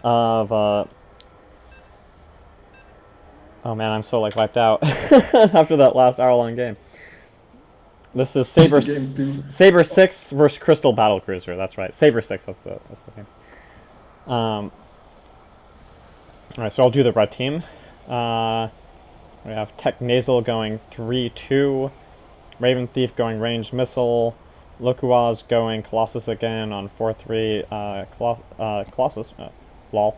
of oh man, I'm so like wiped out after that last hour-long game. This is It's the game too. Sabre 6 versus Crystal Battlecruiser. That's right, Sabre 6. That's the name. All right, so I'll do the red team. We have Tech Nasal going 3-2, Raven Thief going ranged missile, Lokuaz going Colossus again on 4-3. Colossus, lol.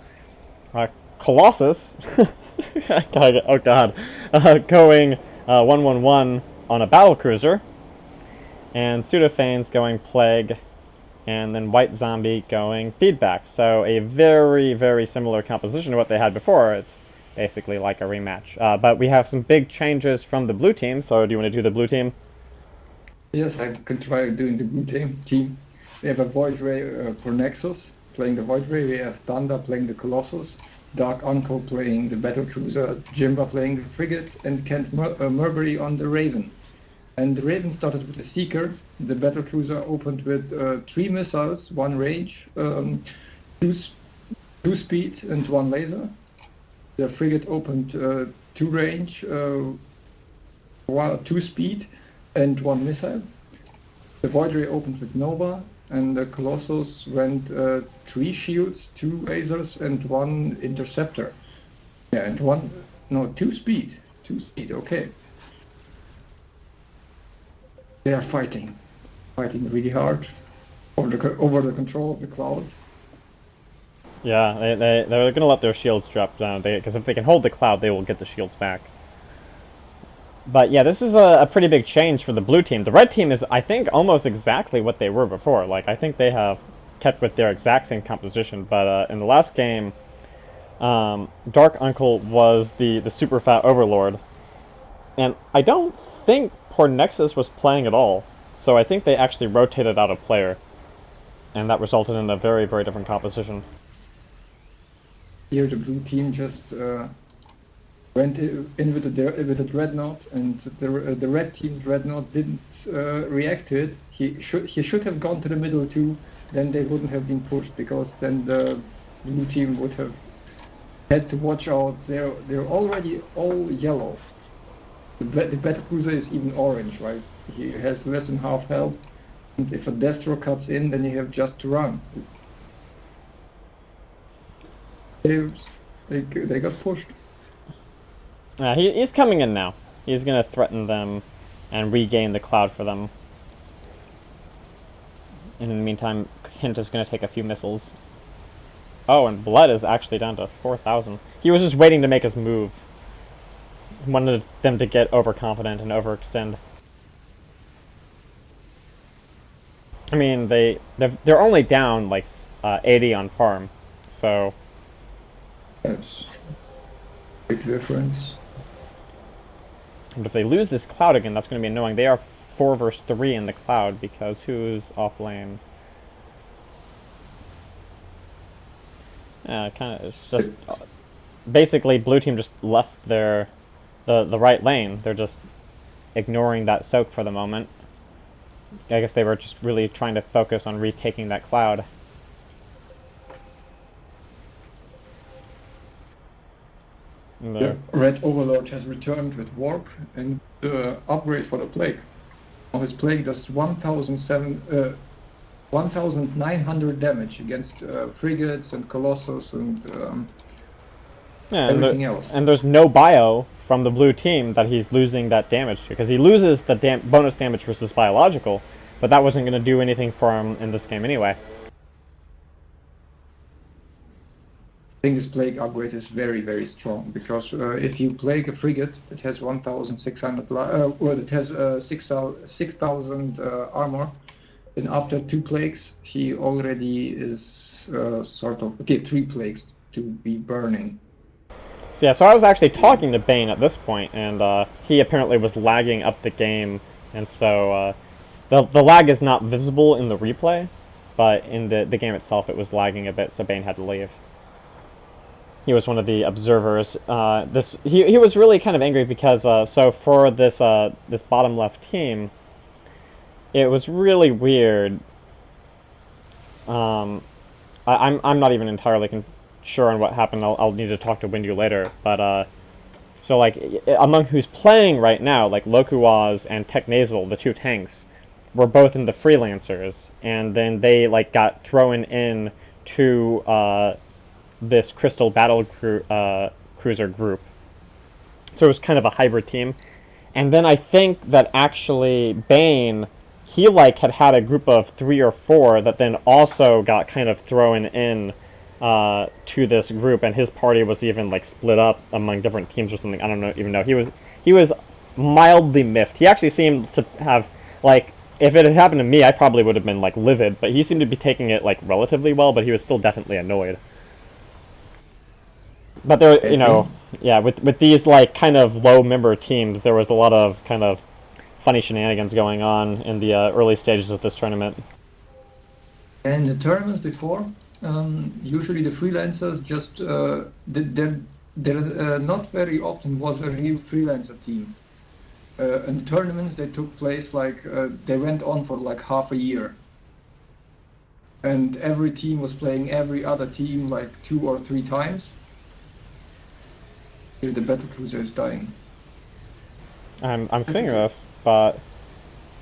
Colossus, oh god, going 1-1-1 on a Battlecruiser, and Pseudophanes going Plague, and then White Zombie going Feedback. So a very, very similar composition to what they had before. It's basically like a rematch. But we have some big changes from the blue team, so do you want to do the blue team? Yes, I can try doing the blue team. We have a Void Ray for Nexus playing the Void Ray. We have Thunder playing the Colossus, Dark Uncle playing the Battlecruiser, Jimba playing the Frigate, and Kent Murbury on the Raven. And the Raven started with the Seeker. The Battlecruiser opened with 3 missiles, 1 range, 2 speed, and 1 laser. The Frigate opened 2 range, 2 speed, and 1 missile. The Void Ray opened with Nova, and the Colossus went 3 shields, 2 lasers, and 1 interceptor. Yeah, and 2 speed. 2 speed, okay. They are fighting really hard over the control of the cloud. Yeah, they're going to let their shields drop down, because if they can hold the cloud, they will get the shields back. But yeah, this is a pretty big change for the blue team. The red team is, I think, almost exactly what they were before. Like, I think they have kept with their exact same composition. But in the last game, Dark Uncle was the super fat overlord. And I don't think Poor Nexus was playing at all. So I think they actually rotated out a player. And that resulted in a very, very different composition. Here the blue team just went in with the Dreadnought, and the red team Dreadnought didn't react to it. He should have gone to the middle too. Then they wouldn't have been pushed, because then the blue team would have had to watch out. They're already all yellow. The Battlecruiser is even orange, right? He has less than half health, and if a Destro cuts in, then you have just to run. They got pushed. He's coming in now. He's going to threaten them and regain the cloud for them. And in the meantime, Hint is going to take a few missiles. Oh, and Blood is actually down to 4,000. He was just waiting to make his move. He wanted them to get overconfident and overextend. I mean, they're only down like 80 on farm, so That's a big difference. But if they lose this cloud again, that's going to be annoying. They are 4 versus 3 in the cloud, because who's off lane? Yeah, kind of. It's just basically blue team just left the right lane. They're just ignoring that soak for the moment. I guess they were just really trying to focus on retaking that cloud. The Red Overlord has returned with Warp and upgrade for the Plague. Now his Plague does 1,900 damage against frigates and Colossus and everything else. And there's no bio from the blue team that he's losing that damage to, because he loses the bonus damage versus biological, but that wasn't going to do anything for him in this game anyway. I think this Plague upgrade is very, very strong, because if you Plague a frigate, it has 1,600, it has 6,000 armor, and after 2 plagues, he already is 3 plagues to be burning. So yeah, so I was actually talking to Bane at this point, and he apparently was lagging up the game, and so the lag is not visible in the replay, but in the game itself it was lagging a bit, so Bane had to leave. He was one of the observers. He was really kind of angry because so for this this bottom left team, it was really weird. I'm not even entirely sure on what happened. I'll need to talk to Windu later. But so like among who's playing right now, like Lokuaz and Technasal, the two tanks, were both in the freelancers, and then they like got thrown in to this Crystal Cruiser group. So it was kind of a hybrid team. And then I think that actually Bane, he like had a group of 3 or 4 that then also got kind of thrown in to this group, and his party was even like split up among different teams or something. I don't know even know. He was mildly miffed. He actually seemed to have like, if it had happened to me, I probably would have been like livid, but he seemed to be taking it like relatively well, but he was still definitely annoyed. But there, yeah, with these like kind of low member teams, there was a lot of kind of funny shenanigans going on in the early stages of this tournament. And the tournaments before, usually the freelancers just there not very often was a real freelancer team. And the tournaments they took place like they went on for like half a year, and every team was playing every other team like 2 or 3 times. Here the Battlecruiser is dying. I'm seeing this, but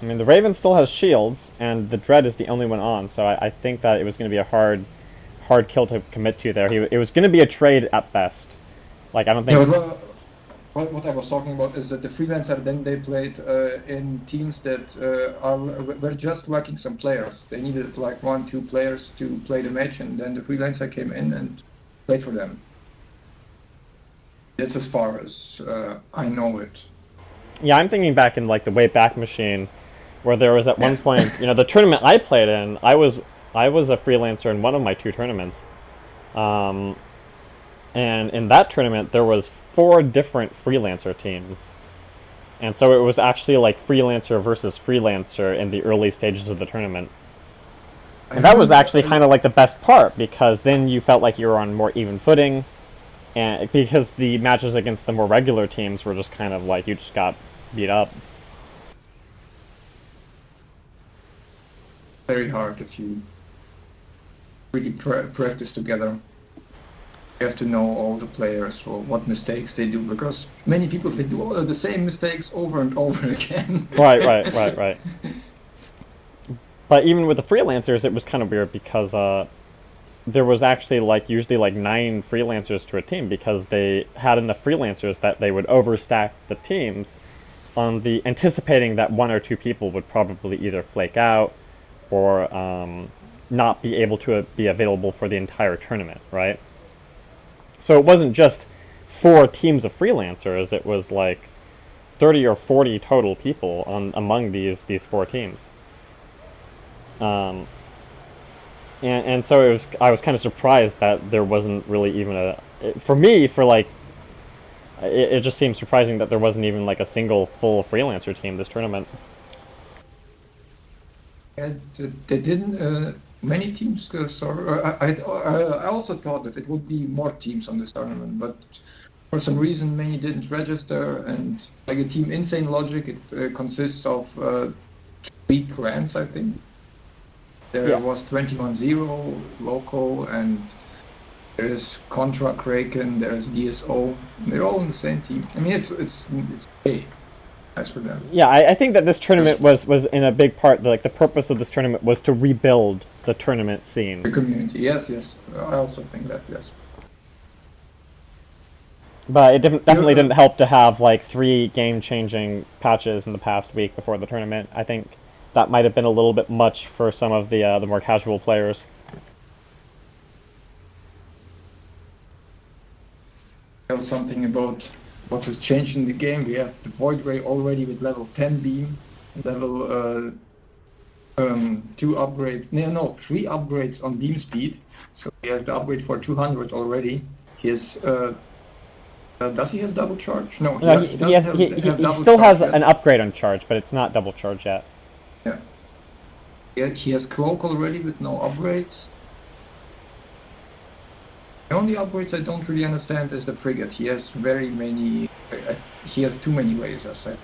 I mean the Raven still has shields, and the Dread is the only one on. So I think that it was going to be a hard kill to commit to there. It was going to be a trade at best. Like I don't think. Yeah, what I was talking about is that the freelancer then they played in teams that were just lacking some players. They needed like 1, 2 players to play the match, and then the freelancer came in and played for them. That's as far as I know it. Yeah, I'm thinking back in like the Wayback Machine, where there was at one point, the tournament I played in, I was a freelancer in one of my 2 tournaments, and in that tournament there was 4 different freelancer teams, and so it was actually like freelancer versus freelancer in the early stages of the tournament. And that was actually kind of like the best part, because then you felt like you were on more even footing, and because the matches against the more regular teams were just kind of like you just got beat up. Very hard if you really practice together. You have to know all the players or what mistakes they do, because many people they do all the same mistakes over and over again. Right. But even with the freelancers, it was kind of weird because there was actually like usually like 9 freelancers to a team, because they had enough freelancers that they would overstack the teams on the anticipating that 1 or 2 people would probably either flake out or not be able to be available for the entire tournament, right? So it wasn't just 4 teams of freelancers; it was like 30 or 40 total people among these 4 teams. And so I was kind of surprised that there wasn't really even it just seems surprising that there wasn't even like a single full freelancer team this tournament. And they didn't. Many teams. I also thought that it would be more teams on this tournament, but for some reason many didn't register. And like a team Insane Logic, it consists of 3 clans, I think. There was 21-0 local, and there is Contra Kraken, there is DSO. They're all in the same team. I mean, it's okay. As for them. Yeah, I think that this tournament was in a big part, like the purpose of this tournament was to rebuild the tournament scene. The community, yes. I also think that, yes. But it definitely didn't help to have like 3 game-changing patches in the past week before the tournament. I think that might have been a little bit much for some of the more casual players. Tell something about what has changed in the game. We have the Void Ray already with level 10 beam, level 2 upgrade. No, 3 upgrades on beam speed. So he has the upgrade for 200 already. He has. Does he have double charge? No, he still has an upgrade on charge, but it's not double charge yet. Yeah, he has Cloak already with no upgrades. The only upgrades I don't really understand is the Frigate. He has very many. He has too many lasers.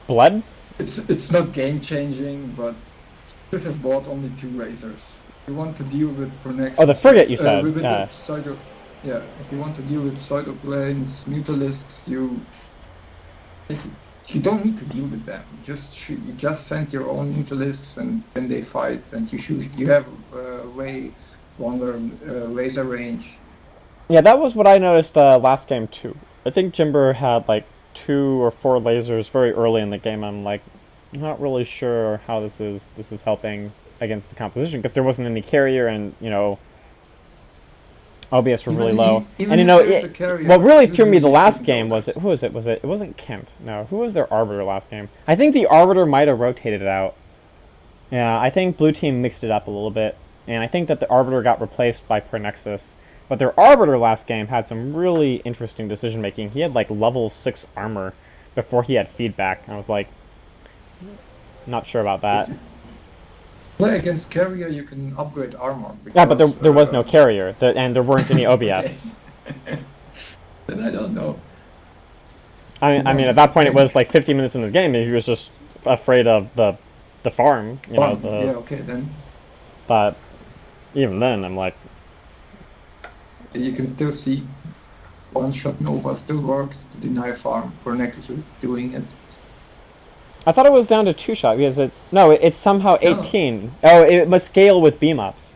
Blood? It's not game changing, but should have bought only 2 lasers. you want to deal with Pronexus. Oh, the frigate you said. With Yeah. Yeah, if you want to deal with pseudoplanes, mutalisks, you don't need to deal with them. You just send your own mutalisks, and then they fight, and you have way longer laser range. Yeah, that was what I noticed last game too. I think Jimber had like 2 or 4 lasers very early in the game. I'm like, not really sure how this is helping against the composition because there wasn't any carrier, and OBS were really low. Even And what really threw me the last game was it. Who was it? It wasn't Kent. No, who was their Arbiter last game? I think the Arbiter might have rotated it out. Yeah, I think blue team mixed it up a little bit, and I think that the Arbiter got replaced by Pernexus. But their Arbiter last game had some really interesting decision making. He had like level 6 armor before he had feedback. I was like, not sure about that. Play against carrier, you can upgrade armor. Because, yeah, but there was no carrier, and there weren't any OBS. Then I don't know. I mean, at that point it was like 50 minutes into the game, and he was just afraid of the farm, Yeah, okay then. But even then, I'm like, you can still see one-shot Nova still works to deny farm. For Nexus is doing it. I thought it was down to 2-shot because it's somehow 18. No. Oh, it must scale with beam ups.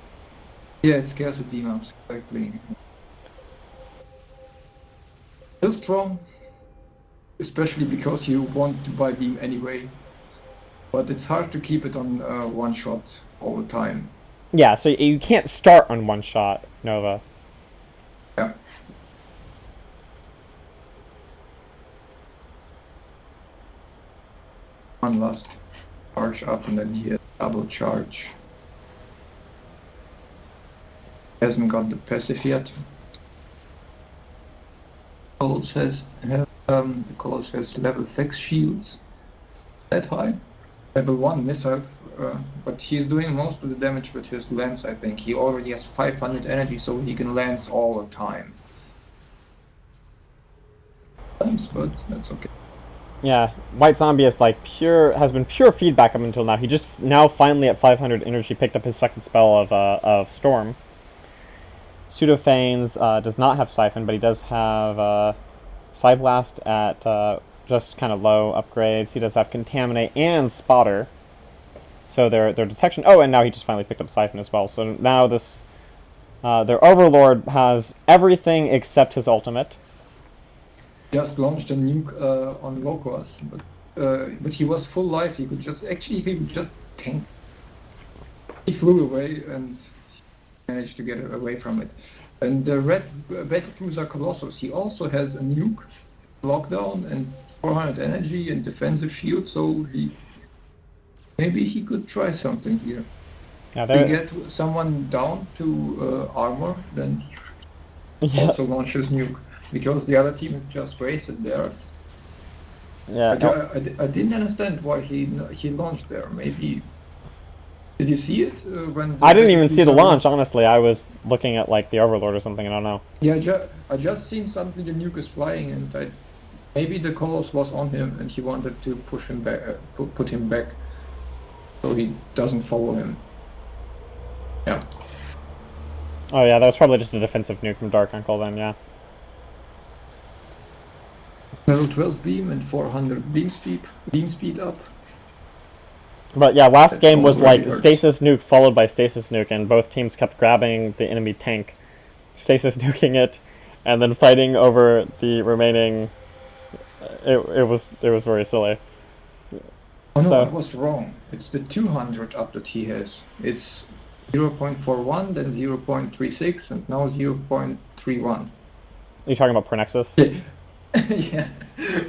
Yeah, it scales with beam ups, exactly. Still strong, especially because you want to buy beam anyway. But it's hard to keep it on 1-shot all the time. Yeah, so you can't start on 1-shot Nova. Yeah. One last charge up, and then he has double charge. Hasn't got the passive yet. Colossus has level 6 shields. That high. Level 1 missiles, but he's doing most of the damage with his lance, I think. He already has 500 energy, so he can lance all the time. But that's okay. Yeah, White Zombie is like has been pure feedback up until now. He just now finally at 500 energy picked up his second spell of Storm. Pseudophanes does not have Siphon, but he does have Psyblast at just kind of low upgrades. He does have Contaminate and Spotter. So their detection. Oh, and now he just finally picked up Siphon as well. So now this their Overlord has everything except his ultimate. Just launched a nuke on Locos, but he was full life. He could just tank. He flew away and managed to get away from it. And the red Battlecruiser Colossus, he also has a nuke, lockdown, and 400 energy and defensive shield. So maybe he could try something here. Yeah, they get someone down to armor, then also launches nuke. Because the other team just wasted theirs. Yeah. I didn't understand why he launched there. Maybe did you see it when? I didn't even see the launch. Honestly, I was looking at like the Overlord or something. I don't know. Yeah, I just seen something. The nuke is flying, and maybe the Colossus was on him, and he wanted to push him back, put him back, so he doesn't follow him. Yeah. Oh yeah, that was probably just a defensive nuke from Dark Uncle then. Yeah. Level 12 beam and 400 beam speed up. But yeah, last game was like stasis nuke followed by stasis nuke, and both teams kept grabbing the enemy tank, stasis nuking it, and then fighting over the remaining. It was very silly. Oh no, I was wrong. It's the 200 up that he has. It's 0.41, then 0.36, and now 0.31. Are you talking about Pernexus? Yeah. Yeah.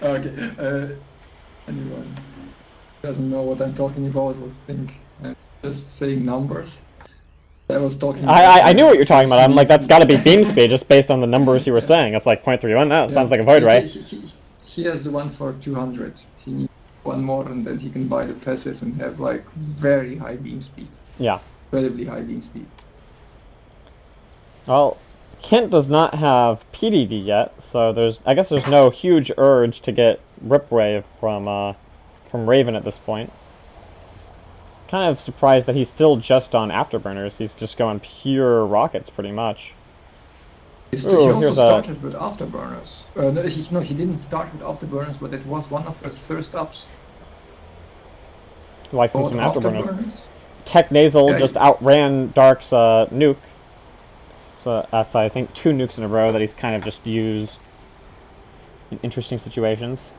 Okay. Anyone doesn't know what I'm talking about would think I'm just saying numbers. I was talking. I knew what you're talking about. I'm like, that's got to be beam speed just based on the numbers you were saying. It's like 0.31. That sounds like a void, right? He has the one for 200. He needs one more, and then he can buy the passive and have like very high beam speed. Yeah. Incredibly high beam speed. Well, Kent does not have PDD yet, so I guess there's no huge urge to get Ripwave from Raven at this point. kind of surprised that he's still just on afterburners. He's just going pure rockets, pretty much. He Ooh, also here's a... started with afterburners. No, he didn't start with afterburners, but it was one of his first ups. Likes him Both some afterburners. afterburners. Tech Nasal Yeah, just outran Dark's nuke. So that's, I think, 2 nukes in a row that he's kind of just used in interesting situations.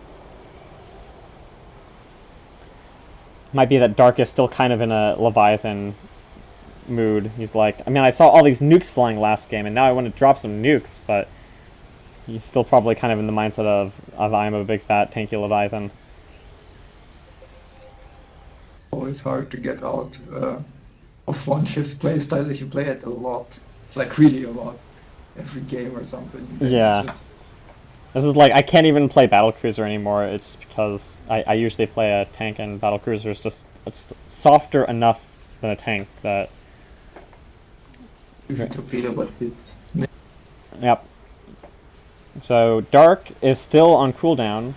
Might be that Dark is still kind of in a Leviathan mood. He's like, I mean, I saw all these nukes flying last game, and now I want to drop some nukes, but he's still probably kind of in the mindset of I'm a big fat tanky Leviathan. always hard to get out of one ship's playstyle if you play it a lot. Like really a lot. Every game or something. Yeah. This is like, I can't even play Battlecruiser anymore. It's because I usually play a tank, and Battlecruiser is just, it's softer enough than a tank that... Usually torpedo, but it's... Yep. So Dark is still on cooldown.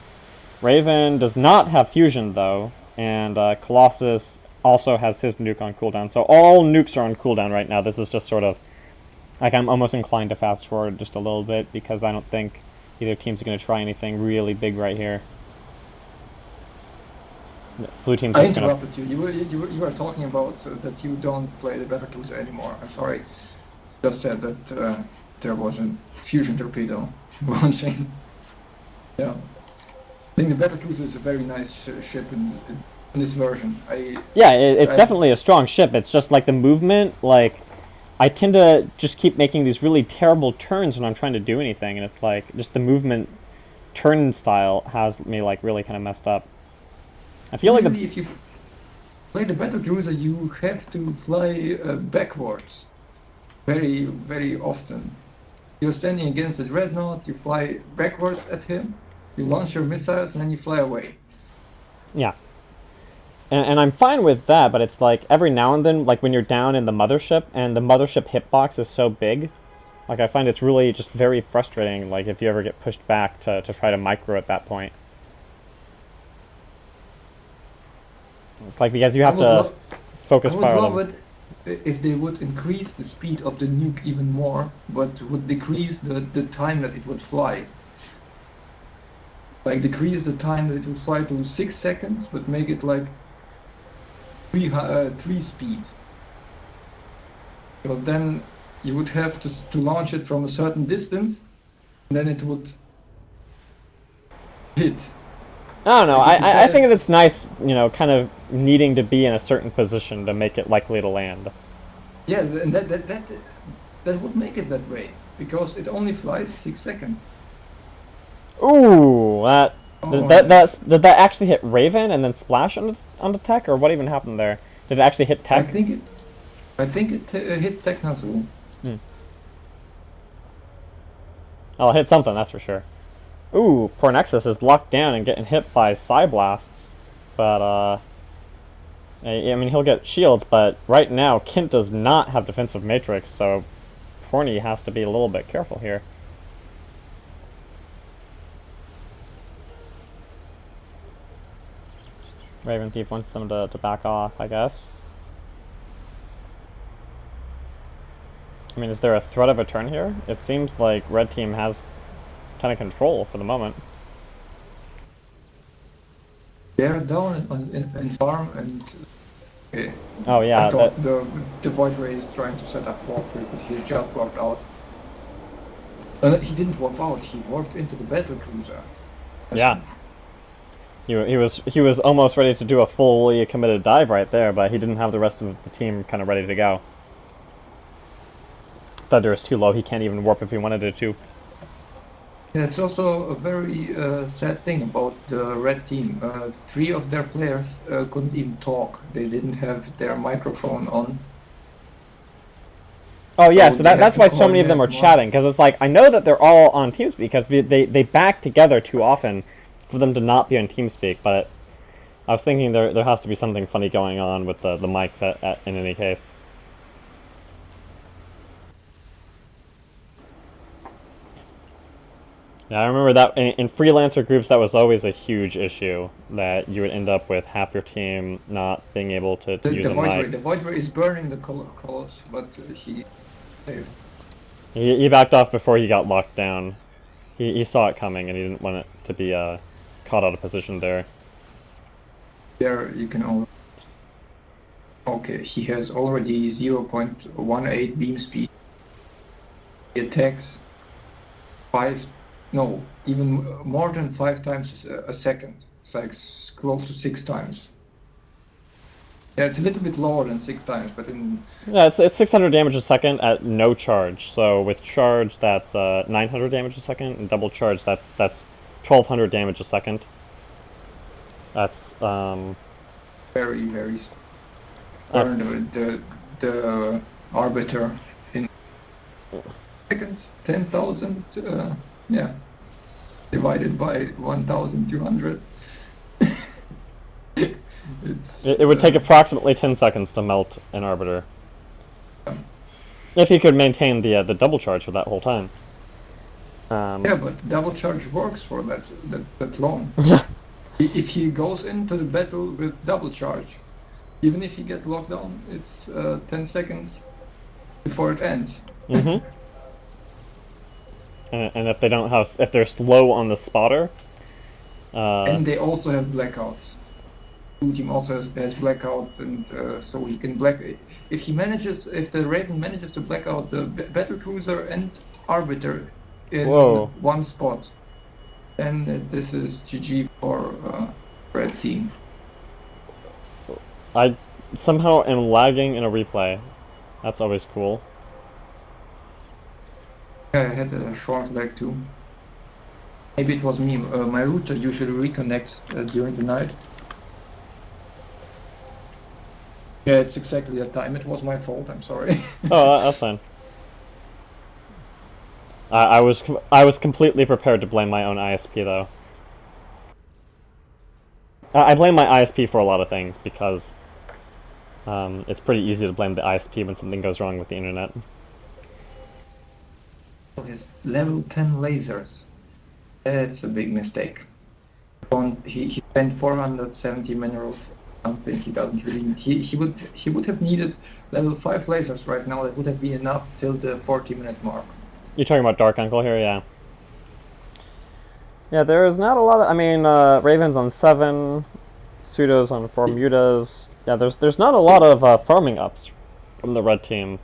Raven does not have fusion though, and Colossus also has his nuke on cooldown. So all nukes are on cooldown right now. This is just sort of like, I'm almost inclined to fast forward just a little bit because I don't think either team's going to try anything really big right here. Blue team's I just going to... interrupted you. You were talking about that you don't play the Battlecruiser anymore. I'm sorry. Just said that there was a fusion torpedo launching. Yeah. I think the Battlecruiser is a very nice ship in this version. Yeah, it's definitely a strong ship. It's just like the movement, like, I tend to just keep making these really terrible turns when I'm trying to do anything, and it's like, just the movement turn style has me like really kind of messed up. I feel like if you play the Battlecruiser, you have to fly backwards very, very often. You're standing against the Dreadnought, you fly backwards at him, you launch your missiles, and then you fly away. Yeah. And I'm fine with that, but it's like every now and then, like when you're down in the mothership, and the mothership hitbox is so big, like I find it's really just very frustrating, like if you ever get pushed back to try to micro at that point. It's like, because you have to focus fire on them. I would love it if they would increase the speed of the nuke even more, but would decrease the time that it would fly. Like decrease the time that it would fly to 6 seconds, but make it like 3 speed. Because then you would have to launch it from a certain distance, and then it would hit. I don't know. I think it's nice, you know, kind of needing to be in a certain position to make it likely to land. Yeah, and that would make it that way, because it only flies 6 seconds. Ooh, Oh, did that actually hit Raven and then splash onto Tech, or what even happened there? Did it actually hit Tech? I think it hit Tech Nazul. Oh, it hit something, that's for sure. Ooh, poor Nexus is locked down and getting hit by Psyblasts. But, I mean, he'll get shields, but right now, Kint does not have defensive matrix, so Porny has to be a little bit careful here. Raven Thief wants them to back off, I guess. I mean, is there a threat of a turn here? It seems like Red Team has kind of control for the moment. They're down in farm, and okay. Oh yeah, I thought the Void Ray is trying to set up warp, but he's just warped out. He didn't warp out. He warped into the Battlecruiser. Yeah. He was almost ready to do a fully committed dive right there, but he didn't have the rest of the team kind of ready to go. Thunder is too low. He can't even warp if he wanted it to. Yeah, it's also a very sad thing about the red team. 3 of their players couldn't even talk. They didn't have their microphone on. Oh yeah, so that's why so many of them are chatting, because it's like, I know that they're all on TeamSpeak, because they back together too often for them to not be on TeamSpeak, but I was thinking there has to be something funny going on with the mics in any case. Yeah, I remember that in freelancer groups, that was always a huge issue, that you would end up with half your team not being able to use a mic. The Void Ray is burning the colors, but he saved. He backed off before he got locked down. He saw it coming and he didn't want it to be caught out of position there. There you can all. Okay, he has already 0.18 beam speed. He attacks even more than 5 times a second. It's like close to 6 times. Yeah, it's a little bit lower than 6 times, but in Yeah, it's 600 damage a second at no charge. So with charge, that's 900 damage a second, and double charge, that's 1200 damage a second. That's very burned the arbiter in seconds. 10,000. Yeah, divided by 1,200. it would take approximately 10 seconds to melt an arbiter. If he could maintain the double charge for that whole time. Yeah, but double charge works for that long. If he goes into the battle with double charge, even if he gets locked down, it's 10 seconds before it ends. Mm-hmm. And if they don't have, if they're slow on the spotter, and they also have blackouts. Blue team also has blackout, and so he can if the Raven manages to black out the Battlecruiser and Arbiter in one spot, then this is GG for red team. I somehow am lagging in a replay. That's always cool. Yeah, I had a short lag too. Maybe it was me. My router usually reconnects during the night. Yeah, it's exactly that time. It was my fault. I'm sorry. Oh, that's fine. I was completely prepared to blame my own ISP though. I blame my ISP for a lot of things because it's pretty easy to blame the ISP when something goes wrong with the internet. His level 10 lasers. It's a big mistake. He spent 470 minerals. Something he doesn't really need. He would have needed level 5 lasers right now. That would have been enough till the 40-minute mark. You're talking about Dark Uncle here, yeah. Yeah, there's not a lot of. I mean, Raven's on 7, Pseudos on 4 mutas. Yeah, there's not a lot of farming ups from the red team.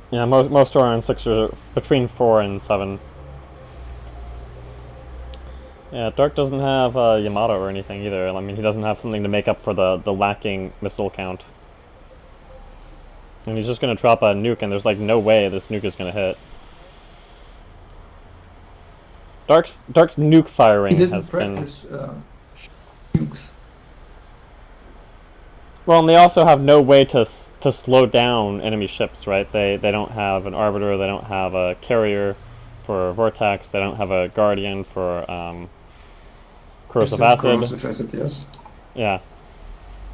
Yeah, most are on 6 or between 4 and 7. Yeah, Dark doesn't have Yamato or anything either. I mean, he doesn't have something to make up for the lacking missile count. And he's just gonna drop a nuke, and there's like no way this nuke is gonna hit. Dark's nuke firing has practice, been. Nukes. Well, and they also have no way to slow down enemy ships, right? They don't have an arbiter, they don't have a carrier for vortex, they don't have a guardian for corrosive acid. Corrosive acid, yes. Yeah.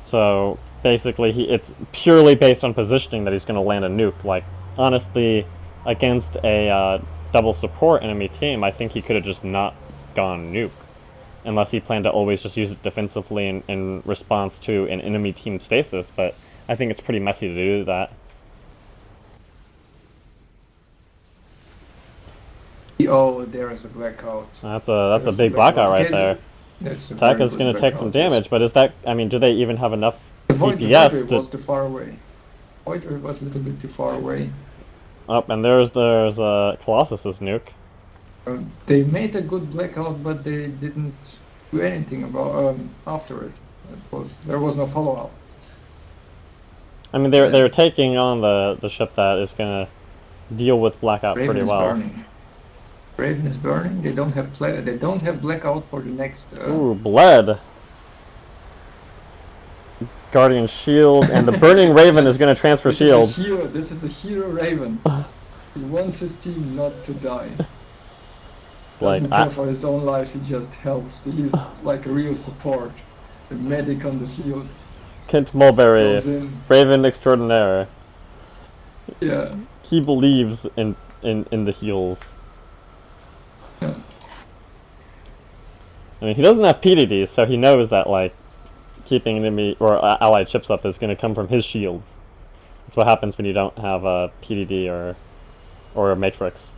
So basically, it's purely based on positioning that he's going to land a nuke. Like, honestly, against a double support enemy team, I think he could have just not gone nuke. Unless he planned to always just use it defensively in response to an enemy team stasis, but I think it's pretty messy to do that. Oh, there is a blackout. That's a big blackout right there. Tech is going to take some damage, but is that? I mean, do they even have enough DPS? The Void was too far away. Void was a little bit too far away. Oh, and there's Colossus's nuke. They made a good blackout, but they didn't do anything about after it. There was no follow up. I mean, they're taking on the ship that is going to deal with blackout Raven pretty well. Burning. Raven is burning. They don't have blackout for the next. Ooh, bled. Guardian shield, and the burning Raven is going to transfer shields. This is a hero Raven. He wants his team not to die. Doesn't care for his own life. He just helps. He's like a real support. The medic on the field. Kent Mulberry, Raven extraordinaire. Yeah. he believes in the heals. Yeah. I mean, he doesn't have PDD, so he knows that like keeping enemy or allied ships up is going to come from his shields. That's what happens when you don't have a PDD or a matrix.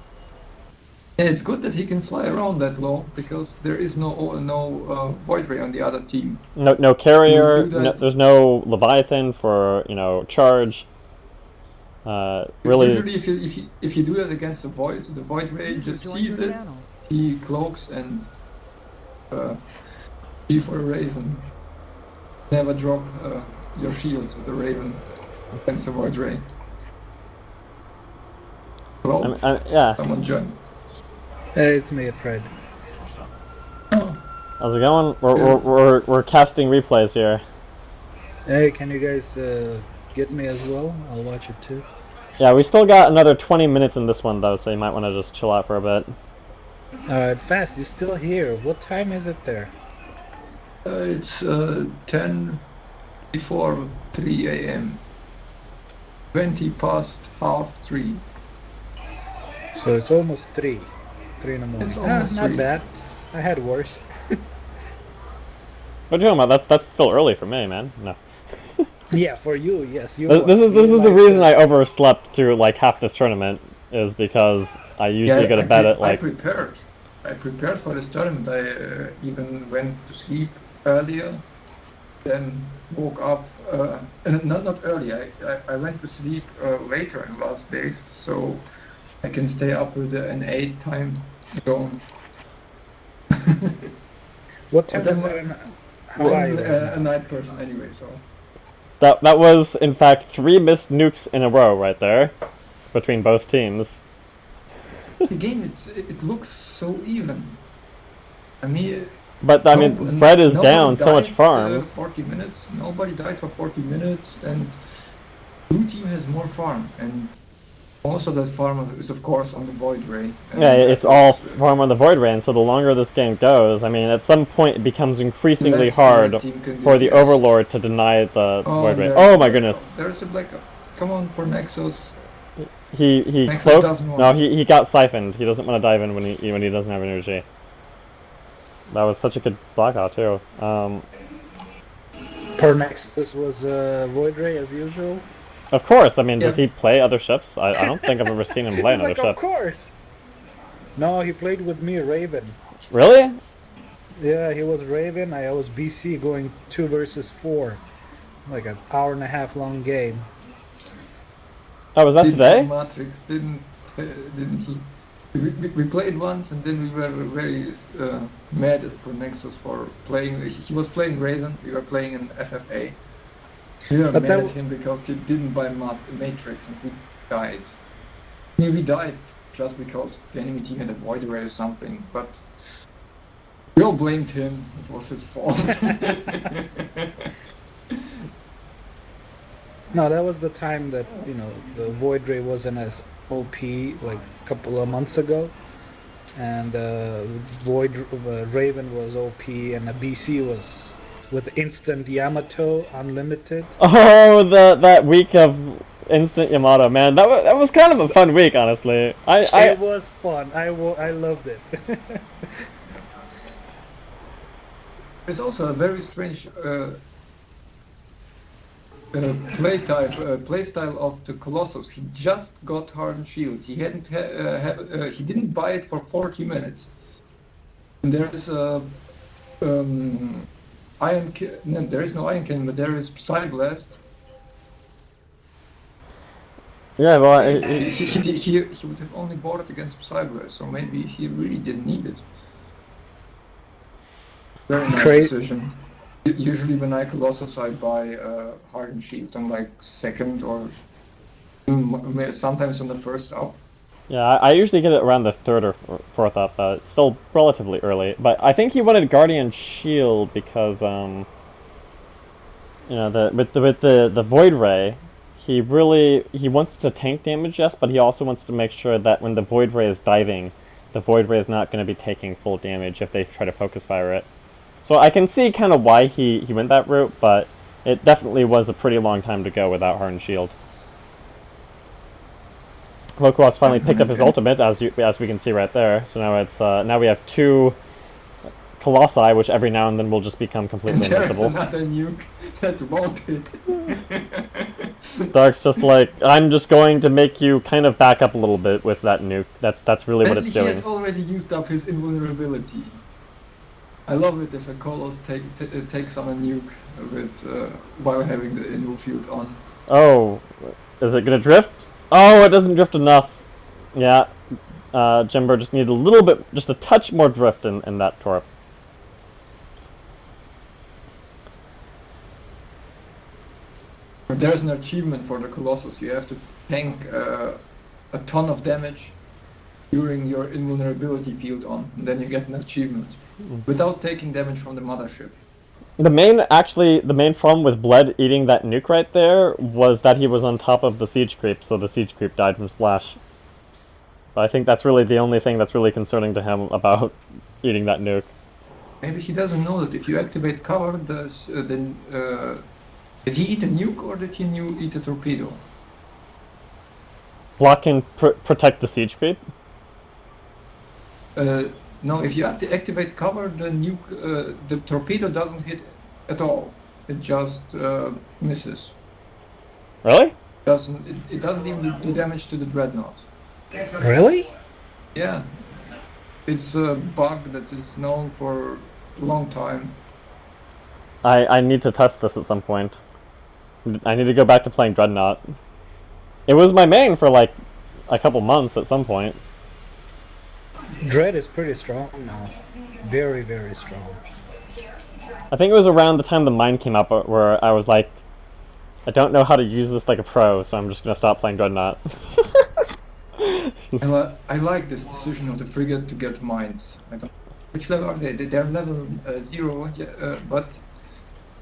Yeah, it's good that he can fly around that low because there is no void ray on the other team. No carrier. You do No, that- there's no Leviathan for charge. Really, Usually, if you do that against the void ray User just joined sees your it. channel. He cloaks and G for a Raven. Never drop your shields with the Raven against the void ray. Well, yeah. someone joined. Hey, it's me, Fred. Oh, How's it going? We're casting replays here. Hey, can you guys get me as well? I'll watch it too. Yeah, we still got another 20 minutes in this one though, so you might want to just chill out for a bit. Alright, Fast, you're still here. What time is it there? it's 10 before 3 a.m. 20 past half 3. So it's almost 3. 3 in the morning. It's almost not 3. bad. I had worse. What are you talking about? That's still early for me, man. No. Yeah, for you, yes. You This is the like reason I overslept through like half this tournament is because I usually go to bed at like. I prepared for this tournament. I even went to sleep earlier, then woke up. And not early. I went to sleep later in the last days, so I can stay up with an 8 time zone. What time But is then it in Hawaii? I'm right a now? night person anyway, so. That was in fact 3 missed nukes in a row right there, between both teams. The game, it looks so even. I mean. But I mean, Bread is down so much farm. 40 minutes. Nobody died for 40 minutes, and blue team has more farm, and most of that farm is of course on the void ray. Yeah, it's all farm on the Void Ray, and so the longer this game goes, I mean, at some point it becomes increasingly hard for the Overlord to deny the Void Ray. Oh my goodness. There's a black. Come on for Nexus. He Nexus cloaked. doesn't want No, it. he got siphoned. He doesn't want to dive in when he doesn't have energy. That was such a good blockout too. Per Nexus was Void Ray as usual. Of course. I mean, does Yeah. he play other ships? I don't think I've ever seen him play He's another like, ship. of course. No, he played with me, Raven. Really? Yeah, he was Raven. I was BC going 2 versus 4, like an hour and a half long game. Oh, was that Didn't today? Matrix didn't he? We played once, and then we were very mad at Nexus for playing. He was playing Raven. We were playing in FFA. We were But mad that at him because he didn't buy Matrix, and we died. I mean, we died just because the enemy team had a void array or something. But we all blamed him. It was his fault. No, that was the time that, the Void Ray wasn't as OP like a couple of months ago. And Raven was OP, and the BC was with instant Yamato unlimited. Oh, that week of instant Yamato, man. That was kind of a fun week, honestly. It was fun. I loved it. There's also a very strange play style of the Colossus. He just got Hardened Shield. He hadn't he didn't buy it for 40 minutes. And there is a no, there is no Iron Cannon, but there is Psy Blast. Yeah, well, He would have only bought it against Psy Blast, so maybe he really didn't need it. Very nice decision. Usually when I Colossus, I buy Hardened Shield on like second or sometimes on the first up. yeah, I usually get it around the third or fourth up, still relatively early. But I think he wanted Guardian Shield because, with the Void Ray, he wants to tank damage, yes, but he also wants to make sure that when the Void Ray is diving, the Void Ray is not going to be taking full damage if they try to focus fire it. So I can see kind of why he went that route, but it definitely was a pretty long time to go without Hardened Shield. Loquas finally picked up his ultimate, as we can see right there. So now it's now we have 2 Colossi, which every now and then will just become completely And there's invincible. another nuke that won't hit. Dark's just like, I'm just going to make you kind of back up a little bit with that nuke. That's really what And it's he doing. has already used up his invulnerability. I love it if a Colossus takes on a nuke with while having the invul field on. Oh, is it gonna drift? Oh, it doesn't drift enough. Yeah, Jimber just needed a little bit, just a touch more drift in that torp. There's an achievement for the Colossus. You have to tank a ton of damage during your invulnerability field on, and then you get an achievement without taking damage from the mothership. The main problem with Bled eating that nuke right there was that he was on top of the siege creep, so the siege creep died from splash. But I think that's really the only thing that's really concerning to him about eating that nuke. Maybe he doesn't know that if you activate cover, did he eat a nuke or did he eat a torpedo? Block can protect the siege creep. No, if you activate cover, the nuke, the torpedo doesn't hit at all. It just misses. Really? It doesn't even do damage to the dreadnought. Really? Yeah, it's a bug that is known for a long time. I need to test this at some point. I need to go back to playing Dreadnought. It was my main for like a couple months at some point. Dread is pretty strong now. Very, very strong. I think it was around the time the mine came up where I was like, I don't know how to use this like a pro, so I'm just gonna stop playing Dreadnought. I like this decision of the frigate to get mines. I don't, which level are they? They're level 0, yeah, but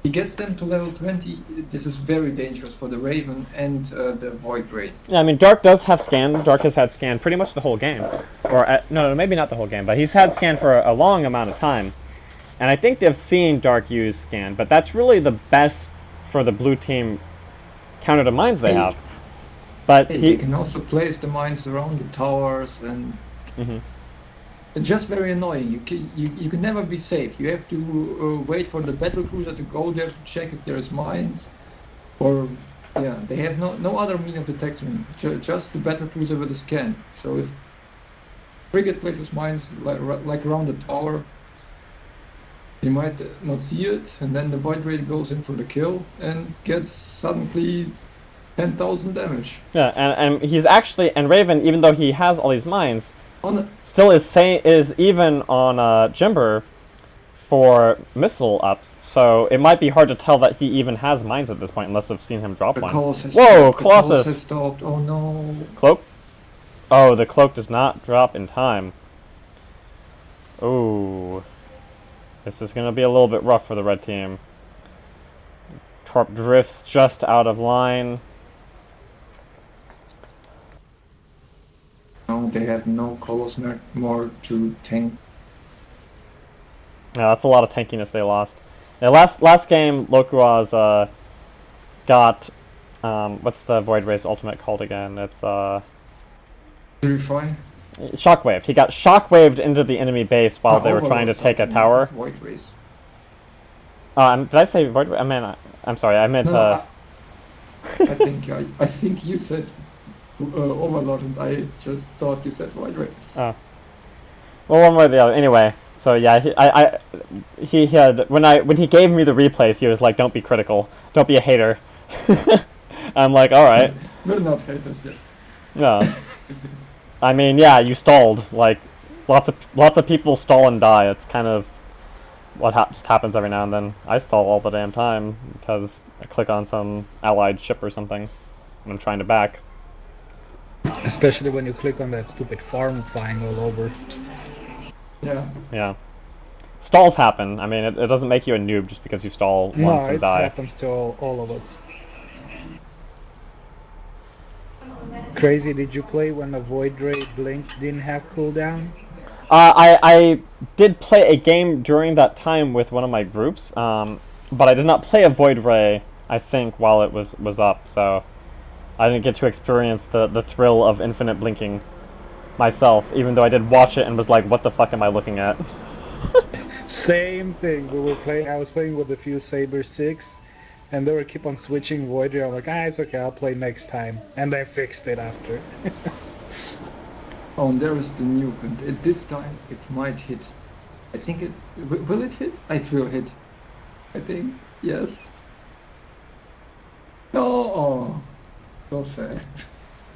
he gets them to level 20. This is very dangerous for the Raven and the Void Ray. Yeah, I mean, Dark does have scan. Dark has had scan pretty much the whole game. Or, no, maybe not the whole game, but he's had scan for a long amount of time. And I think they've seen Dark use scan, but that's really the best for the blue team counter to mines they have. But he can also place the mines around the towers, and it's just very annoying. You can never be safe. You have to wait for the Battlecruiser to go there to check if there's mines, or yeah, they have no other mean of detection. Just the Battlecruiser with a scan. So if frigate places mines like around the tower, you might not see it, and then the Void Ray goes in for the kill and gets suddenly 10,000 damage. Yeah, and he's actually, and Raven, even though he has all these mines, still is even on Jimber for missile ups, so it might be hard to tell that he even has mines at this point unless they've seen him drop one. Whoa, Colossus! Has stopped. Oh no. Cloak? Oh, the cloak does not drop in time. Ooh. This is going to be a little bit rough for the red team. Torp drifts just out of line. No, they have no Colossus more to tank. Yeah, that's a lot of tankiness they lost. Yeah, last game, Lokuaz got what's the Void Ray's ultimate called again? It's Purify? Shockwaved. He got shockwaved into the enemy base while they were trying to take a tower. Void Rays. Did I say Void Ray? I'm sorry. I meant. No, I think you said Overlord, and I just thought you said Void Ray. Oh. Well, one way or the other. Anyway, so yeah, he had when he gave me the replays, he was like, "Don't be critical. Don't be a hater." I'm like, all right. We're not haters yet. Yeah. I mean, yeah, you stalled. Like, lots of people stall and die. It's kind of what just happens every now and then. I stall all the damn time because I click on some allied ship or something when I'm trying to back. Especially when you click on that stupid farm flying all over. Yeah. Yeah. Stalls happen. I mean, it doesn't make you a noob just because you stall once and die. No, it happens to all of us. Crazy, did you play when the Void Ray Blink didn't have cooldown? I did play a game during that time with one of my groups, but I did not play a Void Ray, I think, while it was up, so I didn't get to experience the thrill of infinite blinking myself, even though I did watch it and was like, what the fuck am I looking at? Same thing. We were playing. I was playing with a few Sabre 6, and they were keep on switching Void Ray. I'm like, it's okay. I'll play next time, and I fixed it after. Oh, and there is the nuke, and this time it might hit. I think it will it hit? It will hit. I think yes. No, oh, so sad.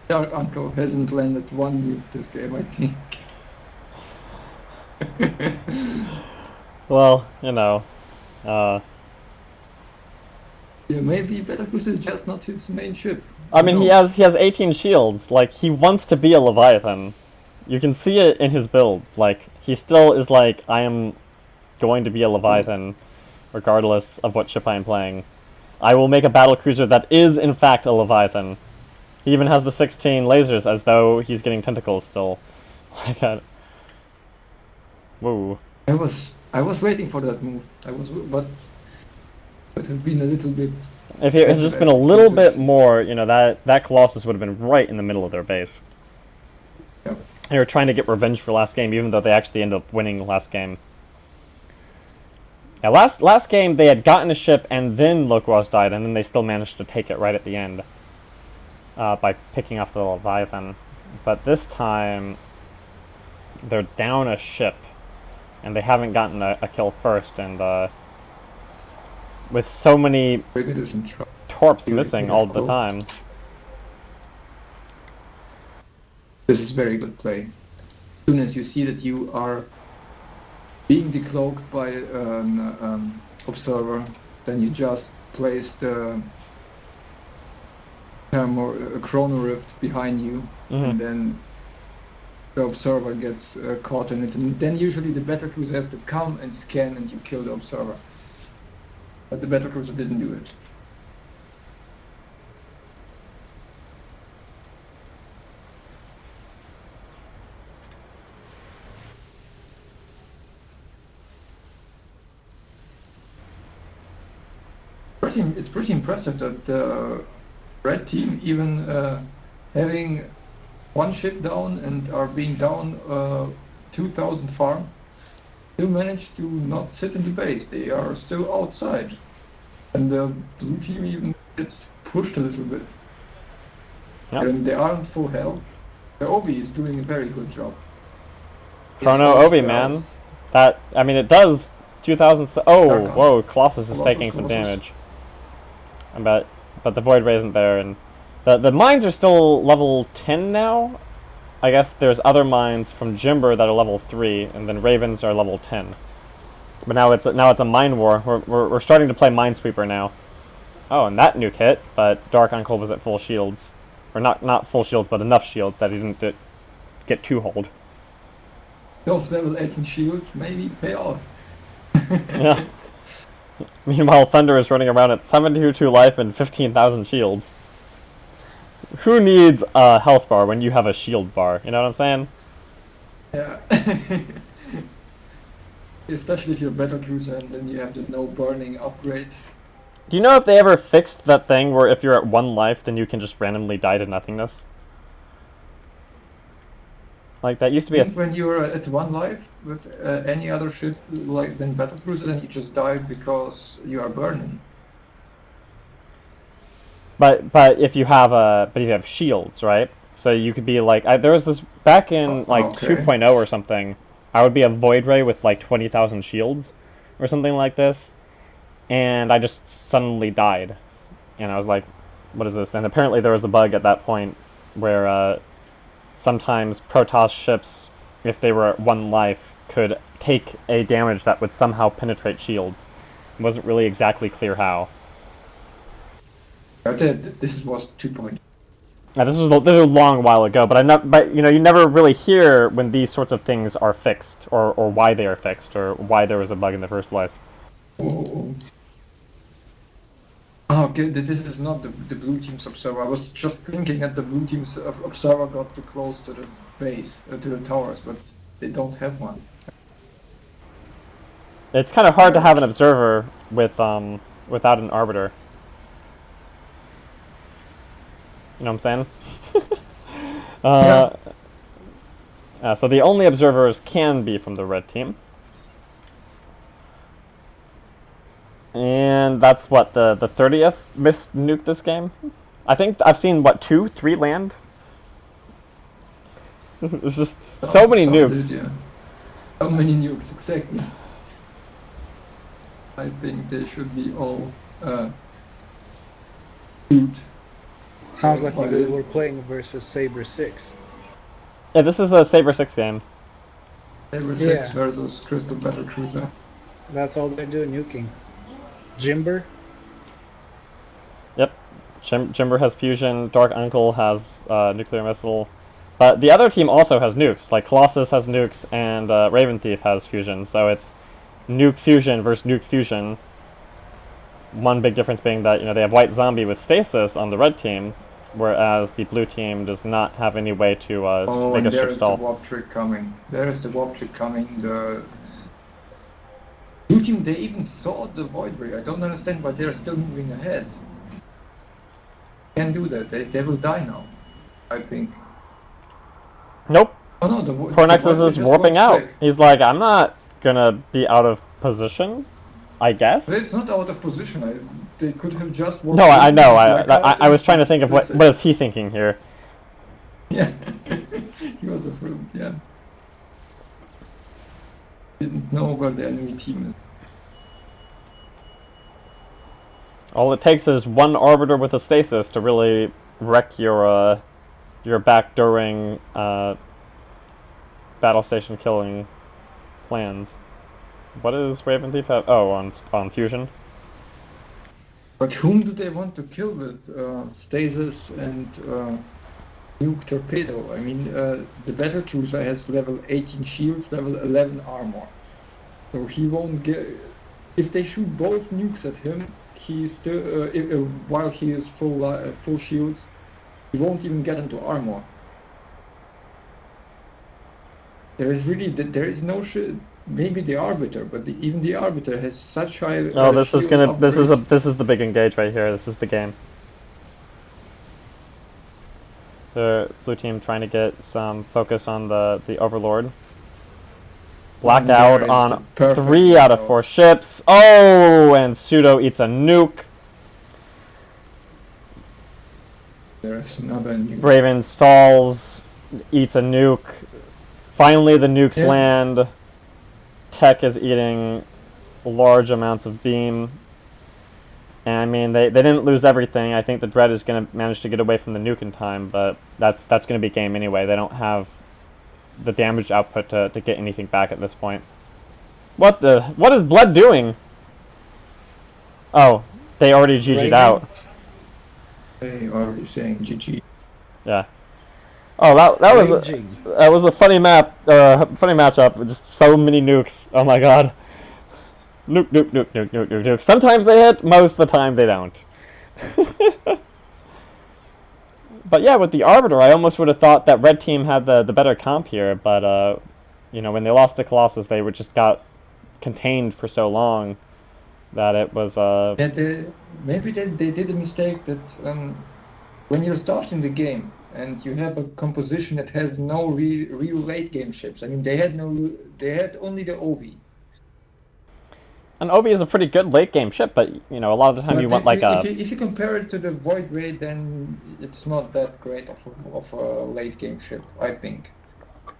Dark Uncle hasn't landed one nuke this game, I think. Well, you know, uh, Yeah, maybe Battlecruiser is just not his main ship. I mean, No. he has 18 shields. Like, he wants to be a Leviathan. You can see it in his build. Like, he still is like, I am going to be a Leviathan, regardless of what ship I am playing. I will make a battlecruiser that is, in fact, a Leviathan. He even has the 16 lasers, as though he's getting tentacles still. Like that. Woo. I was waiting for that move. But have been a little bit. If it had just been a little bit more, you know, that Colossus would have been right in the middle of their base. Yep. They were trying to get revenge for last game, even though they actually ended up winning last game. Yeah, last game they had gotten a ship and then Lokros died, and then they still managed to take it right at the end by picking off the Leviathan. But this time they're down a ship, and they haven't gotten a kill first, and with so many Frigate is in trouble. torps You- missing you all have the cloak. time. This is very good play. As soon as you see that you are being decloaked by an observer, then you just place the chrono rift behind you, and then the observer gets caught in it, and then usually the battlecruiser has to come and scan, and you kill the observer. But the battlecruiser didn't do it. It's pretty impressive that the red team, even having one ship down and are being down 2,000 farm, still managed to not sit in the base. They are still outside. And the blue team even gets pushed a little bit. Yep. And they aren't full health. The Obi is doing a very good job. Chrono Yes, Obi, man. That, I mean, it does 2,000... Oh, Dark whoa, Colossus is Colossus, taking some Colossus. damage. But the Void Ray isn't there, and the mines are still level 10 now. I guess there's other mines from Jimber that are level 3, and then Ravens are level 10. But now it's a mine war. We're starting to play Minesweeper now. Oh, and that nuke hit, but Dark Uncle was at full shields. Or not full shields, but enough shields that he didn't get too hold. Those level 18 shields maybe pay out. Yeah. Meanwhile, Thunder is running around at 72 life and 15,000 shields. Who needs a health bar when you have a shield bar? You know what I'm saying? Yeah. Especially if you're battlecruiser and then you have the no burning upgrade. Do you know if they ever fixed that thing where if you're at 1 life, then you can just randomly die to nothingness? Like, that used to be I a... think when you're at 1 life with any other ship like than battlecruiser, then you just die because you are burning. But if you have shields, right? So you could be like, there was this back in like Okay. 2.0 or something. I would be a Void Ray with like 20,000 shields, or something like this, and I just suddenly died, and I was like, "What is this?" And apparently there was a bug at that point where sometimes Protoss ships, if they were at 1 life, could take a damage that would somehow penetrate shields. It wasn't really exactly clear how. This was 2.0. Now, this was a long while ago, but you never really hear when these sorts of things are fixed, or why they are fixed, or why there was a bug in the first place. Oh. Okay, this is not the blue team's observer. I was just thinking that the blue team's observer got too close to the base, to the towers, but they don't have one. It's kind of hard to have an observer with without an arbiter. You know what I'm saying? uh, so the only observers can be from the red team. And that's what, the 30th missed nuke this game? I think I've seen, what, 2, 3 land? There's just so many nukes. Yeah. How many nukes, exactly. I think they should be all shoot. Sounds like you were playing versus Sabre 6. Yeah, this is a Sabre 6 game. Sabre 6 versus Crystal Battlecruiser. That's all they're doing, nuking. Jimber? Yep. Jimber has fusion, Dark Uncle has nuclear missile. But the other team also has nukes. Like, Colossus has nukes, and Raven Thief has fusion. So it's nuke fusion versus nuke fusion. One big difference being that, you know, they have White Zombie with stasis on the red team, whereas the blue team does not have any way to make a ship stall. There is the warp trick coming. There is the warp trick coming. The blue team, they even saw the void ray. I don't understand why they're still moving ahead. Can't do that. They will die now, I think. Nope. Oh no, Cornexus is warping out. He's like, I'm not gonna be out of position, I guess. But it's not out of position. They could have just warped. No, I know. I was trying to think of what is he thinking here. Yeah, he was afraid. Yeah, didn't know where the enemy team is. All it takes is one arbiter with a stasis to really wreck your backdooring battle station killing plans. What does Raven Thief have? Oh, on fusion. But whom do they want to kill with stasis and nuke torpedo? I mean, the Battlecruiser has level 18 shields, level 11 armor. So he won't get. If they shoot both nukes at him, he still while he is full shields, he won't even get into armor. There is no maybe the Arbiter, but even the Arbiter has such high. Oh, this is the big engage right here. This is the game. The blue team trying to get some focus on the Overlord. Blackout on 3 out of 4 ships. Oh, and Pseudo eats a nuke. There's another nuke. Raven stalls, eats a nuke. Finally, the nukes land. Tech is eating large amounts of beam. And I mean, they didn't lose everything. I think the Dread is going to manage to get away from the nuke in time, but that's going to be game anyway. They don't have the damage output to get anything back at this point. What is Blood doing? Oh, they already GG'd out. They already saying GG. Yeah. Oh, that was a funny funny matchup. Just so many nukes. Oh my god. Nuke. Sometimes they hit, most of the time they don't. But yeah, with the Arbiter, I almost would have thought that red team had the better comp here, but you know, when they lost the Colossus, they were just got contained for so long that it was Yeah, maybe they did a mistake that when you're starting the game and you have a composition that has no real late game ships. I mean, they had only the OV. An OV is a pretty good late game ship, but you know, a lot of the time you want like if you compare it to the Void Ray, then it's not that great of a late game ship, I think.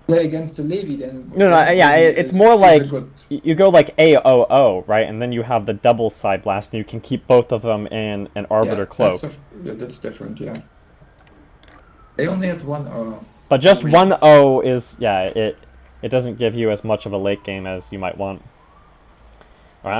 Play against the Levy, then it's more like you go like AOO, right, and then you have the double side blast, and you can keep both of them in an Arbiter cloak. That's different, yeah. They only had one O. But just one O is it doesn't give you as much of a late game as you might want. All right,